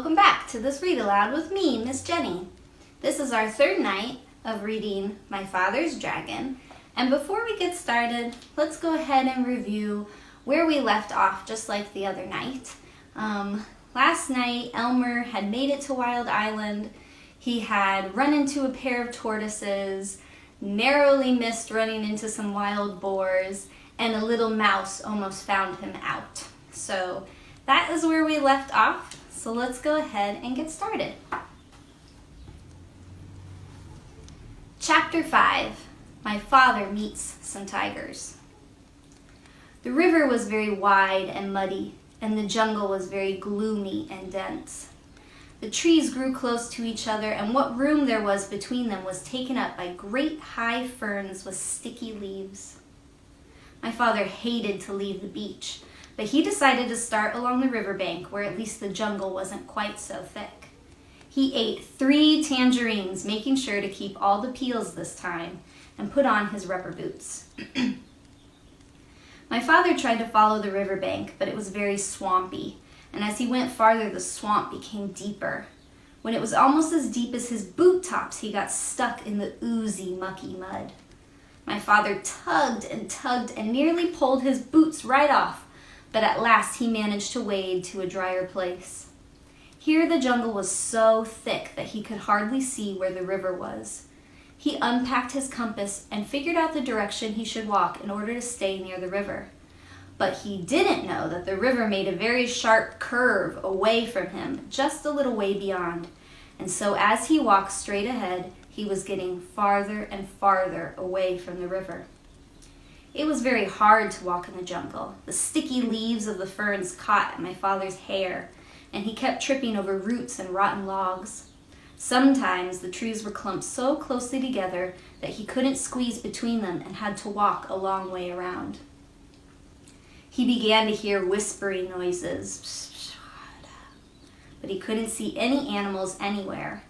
welcome back to this Read Aloud with me, Miss Jenny. This is our third night of reading My Father's Dragon, and before we get started, let's go ahead and review where we left off just like the other night. Last night, Elmer had made it to Wild Island. He had run into a pair of tortoises, narrowly missed running into some wild boars, and a little mouse almost found him out. So that is where we left off. So let's go ahead and get started. Chapter 5, My Father Meets Some Tigers. The river was very wide and muddy, and the jungle was very gloomy and dense. The trees grew close to each other, and what room there was between them was taken up by great high ferns with sticky leaves. My father hated to leave the beach, but he decided to start along the riverbank where at least the jungle wasn't quite so thick. He ate 3 tangerines, making sure to keep all the peels this time, and put on his rubber boots. My father tried to follow the riverbank, but it was very swampy, and as he went farther, the swamp became deeper. When it was almost as deep as his boot tops, he got stuck in the oozy, mucky mud. My father tugged and nearly pulled his boots right off, but at last he managed to wade to a drier place. Here the jungle was so thick that he could hardly see where the river was. He unpacked his compass and figured out the direction he should walk in order to stay near the river. But he didn't know that the river made a very sharp curve away from him, just a little way beyond. And so as he walked straight ahead, he was getting farther and farther away from the river. It was very hard to walk in the jungle. The sticky leaves of the ferns caught at my father's hair, and he kept tripping over roots and rotten logs. Sometimes the trees were clumped so closely together that he couldn't squeeze between them and had to walk a long way around. He began to hear whispering noises, but he couldn't see any animals anywhere.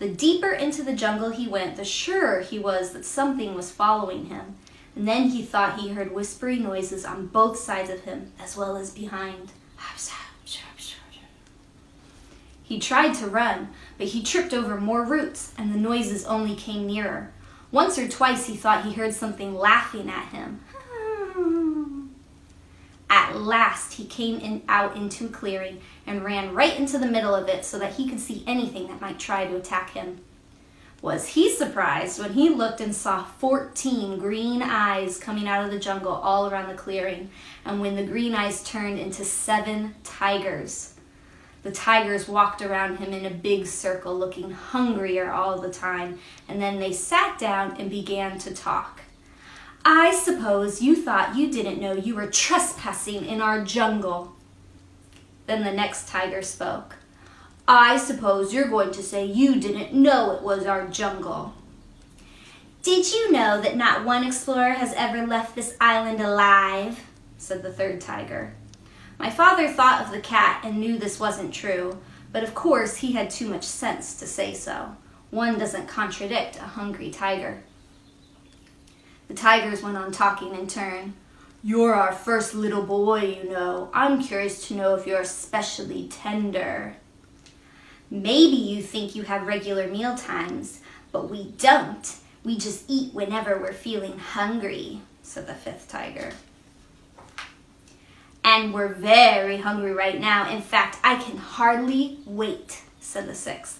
The deeper into the jungle he went, the surer he was that something was following him. And then he thought he heard whispering noises on both sides of him, as well as behind. He tried to run, but he tripped over more roots, and the noises only came nearer. Once or twice he thought he heard something laughing at him. At last he came out into a clearing and ran right into the middle of it so that he could see anything that might try to attack him. Was he surprised when he looked and saw 14 green eyes coming out of the jungle all around the clearing, and when the green eyes turned into 7 tigers. The tigers walked around him in a big circle, looking hungrier all the time, and then they sat down and began to talk. "I suppose you thought you didn't know you were trespassing in our jungle." Then the next tiger spoke. "I suppose you're going to say you didn't know it was our jungle." "Did you know that not one explorer has ever left this island alive?" said the third tiger. My father thought of the cat and knew this wasn't true, but of course he had too much sense to say so. One doesn't contradict a hungry tiger. The tigers went on talking in turn. "You're our first little boy, you know. I'm curious to know if you're especially tender." "Maybe you think you have regular meal times, but we don't. We just eat whenever we're feeling hungry," said the 5th tiger. "And we're very hungry right now. In fact, I can hardly wait," said the 6th.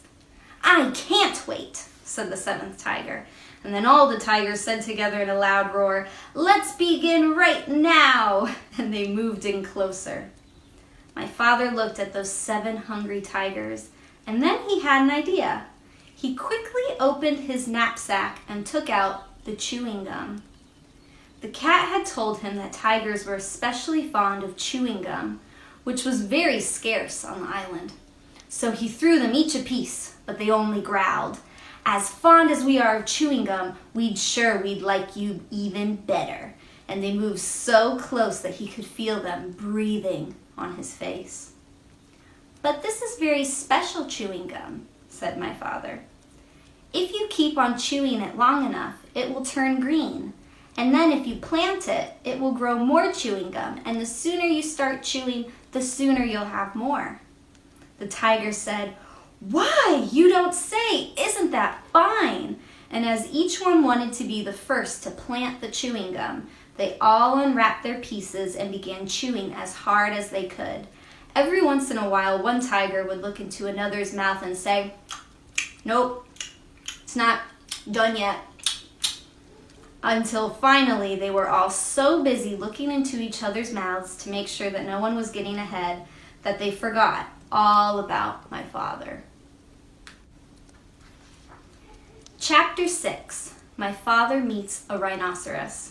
"I can't wait," said the 7th tiger. And then all the tigers said together in a loud roar, "Let's begin right now!" And they moved in closer. My father looked at those 7 hungry tigers, and then he had an idea. He quickly opened his knapsack and took out the chewing gum. The cat had told him that tigers were especially fond of chewing gum, which was very scarce on the island. So he threw them each a piece, but they only growled. "As fond as we are of chewing gum, we'd like you even better." And they moved so close that he could feel them breathing on his face. "But this is very special chewing gum," said my father. "If you keep on chewing it long enough, it will turn green. And then if you plant it, it will grow more chewing gum. And the sooner you start chewing, the sooner you'll have more." The tiger said, "Why, you don't say! Isn't that fine?" And as each one wanted to be the first to plant the chewing gum, they all unwrapped their pieces and began chewing as hard as they could. Every once in a while, one tiger would look into another's mouth and say, "Nope, it's not done yet." Until finally they were all so busy looking into each other's mouths to make sure that no one was getting ahead that they forgot all about my father. Chapter 6. My Father Meets a Rhinoceros.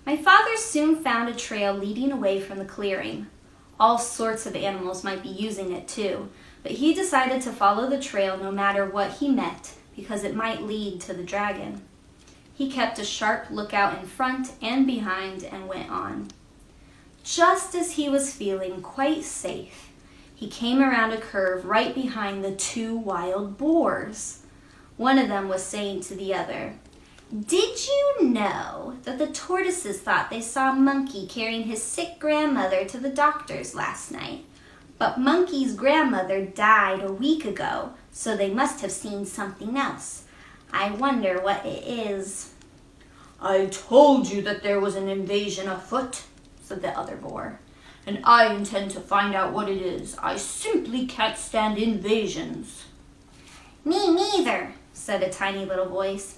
My father soon found a trail leading away from the clearing. All sorts of animals might be using it too, but he decided to follow the trail no matter what he met because it might lead to the dragon. He kept a sharp lookout in front and behind and went on. Just as he was feeling quite safe, he came around a curve right behind the two wild boars. One of them was saying to the other, "Did you know that the tortoises thought they saw Monkey carrying his sick grandmother to the doctor's last night? But Monkey's grandmother died a week ago, so they must have seen something else. I wonder what it is." "I told you that there was an invasion afoot," said the other boar, "and I intend to find out what it is. I simply can't stand invasions." "Me neither," said a tiny little voice.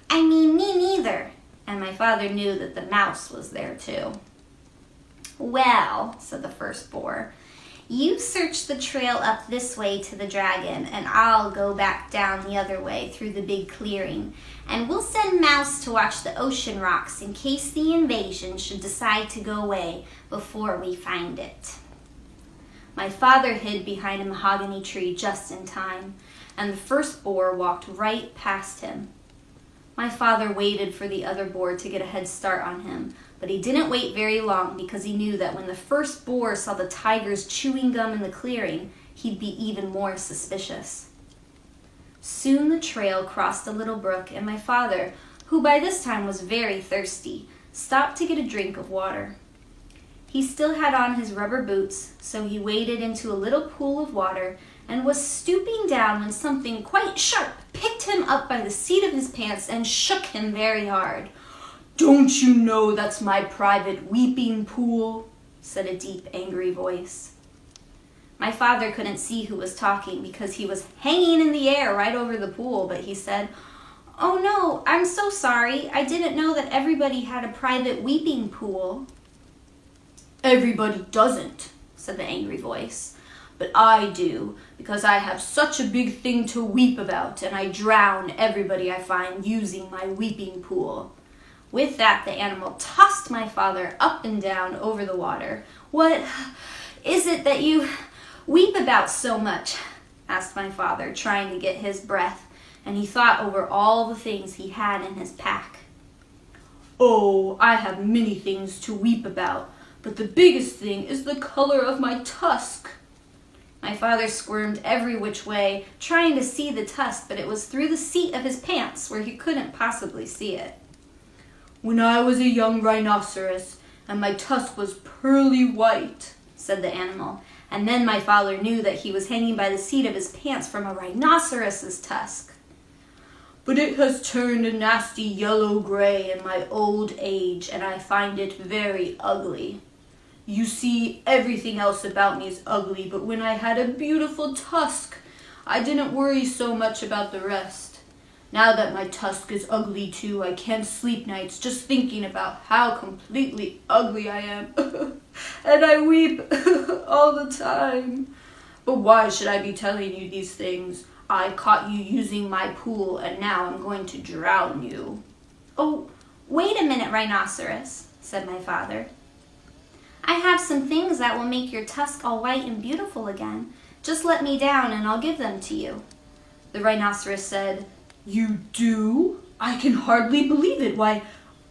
"I mean, me neither." And my father knew that the mouse was there too. "Well," said the first boar, "you search the trail up this way to the dragon, and I'll go back down the other way through the big clearing, and we'll send Mouse to watch the ocean rocks in case the invasion should decide to go away before we find it." My father hid behind a mahogany tree just in time, and the first boar walked right past him. My father waited for the other boar to get a head start on him, but he didn't wait very long because he knew that when the first boar saw the tigers chewing gum in the clearing, he'd be even more suspicious. Soon the trail crossed a little brook, and my father, who by this time was very thirsty, stopped to get a drink of water. He still had on his rubber boots, so he waded into a little pool of water and was stooping down when something quite sharp picked him up by the seat of his pants and shook him very hard. "Don't you know that's my private weeping pool?" said a deep, angry voice. My father couldn't see who was talking because he was hanging in the air right over the pool, but he said, "Oh no, I'm so sorry. I didn't know that everybody had a private weeping pool." "Everybody doesn't," said the angry voice. "But I do, because I have such a big thing to weep about, and I drown everybody I find using my weeping pool." With that, the animal tossed my father up and down over the water. "What is it that you weep about so much?" asked my father, trying to get his breath, and he thought over all the things he had in his pack. "Oh, I have many things to weep about, but the biggest thing is the color of my tusk." My father squirmed every which way, trying to see the tusk, but it was through the seat of his pants, where he couldn't possibly see it. "When I was a young rhinoceros, and my tusk was pearly white," said the animal, and then my father knew that he was hanging by the seat of his pants from a rhinoceros's tusk. "But it has turned a nasty yellow-gray in my old age, and I find it very ugly. You see, everything else about me is ugly, but when I had a beautiful tusk, I didn't worry so much about the rest. Now that my tusk is ugly too, I can't sleep nights just thinking about how completely ugly I am. And I weep all the time. But why should I be telling you these things? I caught you using my pool, and now I'm going to drown you." "Oh, wait a minute, Rhinoceros," said my father. "I have some things that will make your tusk all white and beautiful again. Just let me down and I'll give them to you." The rhinoceros said, "You do? I can hardly believe it. Why,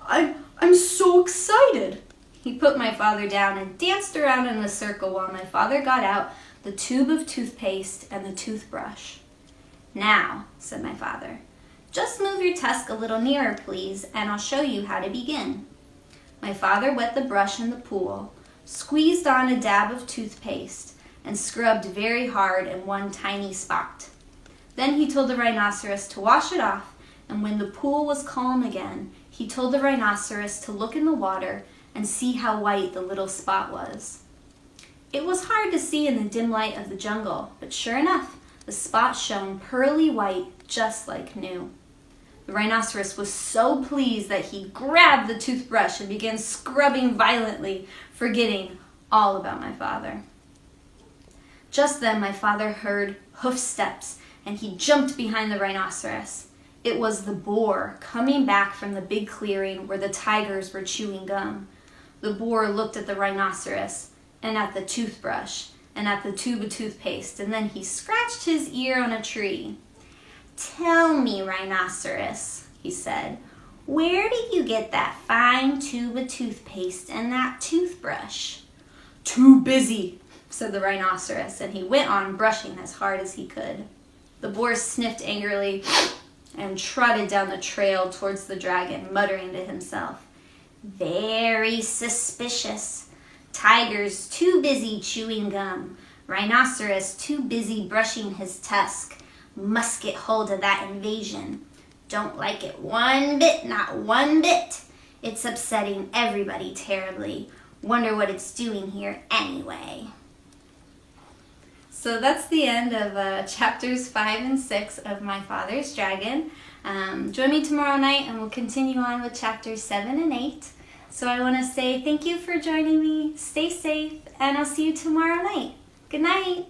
I'm so excited." He put my father down and danced around in a circle while my father got out the tube of toothpaste and the toothbrush. "Now," said my father, "just move your tusk a little nearer, please, and I'll show you how to begin." My father wet the brush in the pool, squeezed on a dab of toothpaste, and scrubbed very hard in one tiny spot. Then he told the rhinoceros to wash it off, and when the pool was calm again, he told the rhinoceros to look in the water and see how white the little spot was. It was hard to see in the dim light of the jungle, but sure enough, the spot shone pearly white, just like new. The rhinoceros was so pleased that he grabbed the toothbrush and began scrubbing violently, forgetting all about my father. Just then my father heard hoof steps, and he jumped behind the rhinoceros. It was the boar coming back from the big clearing where the tigers were chewing gum. The boar looked at the rhinoceros, and at the toothbrush, and at the tube of toothpaste, and then he scratched his ear on a tree. "Tell me, rhinoceros," he said, "where did you get that fine tube of toothpaste and that toothbrush?" "Too busy," said the rhinoceros, and he went on brushing as hard as he could. The boar sniffed angrily and trotted down the trail towards the dragon, muttering to himself, "Very suspicious. Tiger's too busy chewing gum. Rhinoceros too busy brushing his tusk. Must get hold of that invasion. Don't like it one bit, not one bit. It's upsetting everybody terribly. Wonder what it's doing here anyway." So that's the end of chapters 5 and 6 of My Father's Dragon. Join me tomorrow night and we'll continue on with chapters 7 and 8. So I want to say thank you for joining me. Stay safe, and I'll see you tomorrow night. Good night.